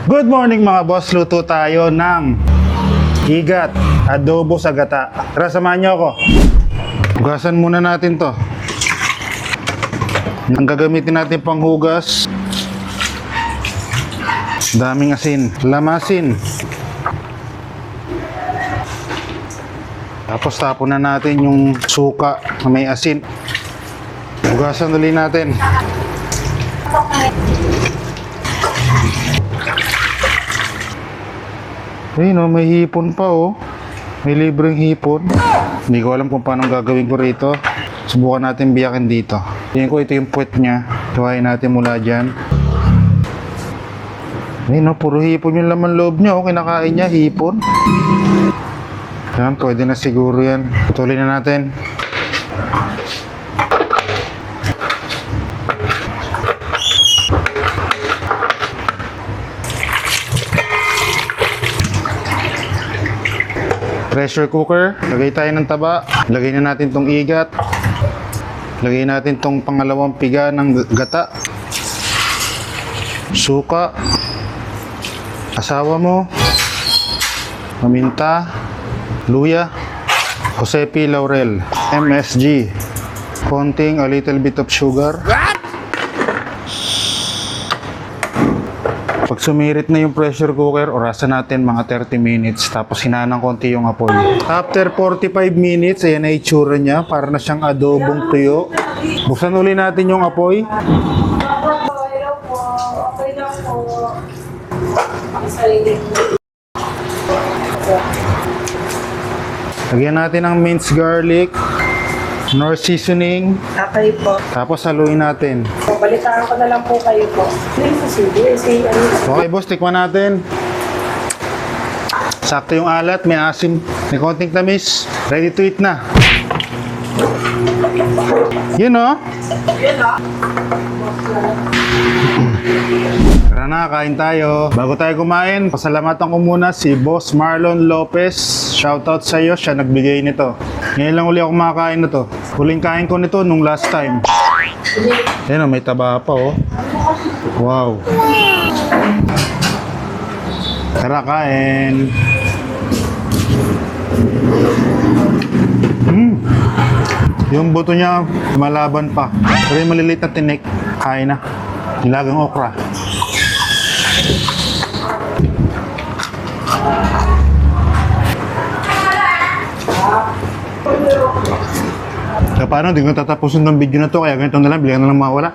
Good morning mga boss, luto tayo ng igat, adobo sa gata. Tara, samahan niyo ako. Hugasan muna natin to. Ang gagamitin natin panghugas, daming asin, lamasin. Tapos tapon na natin yung suka na may asin. Hugasan ulit natin. Ayun, may hipon pa oh. May libreng hipon. Hindi ko alam kung paano gagawin ko rito. Subukan natin biyakin dito. Tingin ko ito yung puwet niya. Tuwain natin mula dyan. Ayun, puro hipon yung laman loob niya. Kinakain niya, hipon. Yan, pwede na siguro yan. Putulin na natin. Pressure cooker, lagay tayo ng taba, lagay na natin tong igat, lagay natin tong pangalawang piga ng gata, suka, asawa mo, paminta, luya, Josepi laurel, MSG, konting a little bit of sugar. Pag sumirit na yung pressure cooker, orasan natin mga 30 minutes, tapos hinanang konti yung apoy. After 45 minutes, ayan na itsura niya, para na siyang adobong tuyo. Buksan uli natin yung apoy. Okay lang po. Lagyan natin ng minced garlic, nor seasoning, Okay po. tapos haluin natin. Balitaan ko na lang po kayo po. Sige. Okay boss, tikman natin. Sakto yung alat, may asim, may konting tamis. Ready to eat na. Yun o. Tara na, kain tayo. Bago tayo kumain, pasalamatan ko muna si Boss Marlon Lopez. Shoutout sa iyo, siya nagbigay nito. Ngayon lang uli ako makakain na to. Huling kain ko nito nung last time. Ayan o, may taba pa oh. Wow. Tara, kain. Yung buto niya, malaban pa. Pero yung maliliit na tinik, kain na. Nilagang okra. Kaya paano, hindi ko tatapusin ng video na to, kaya ganito na lang, bigyan na lang mawala.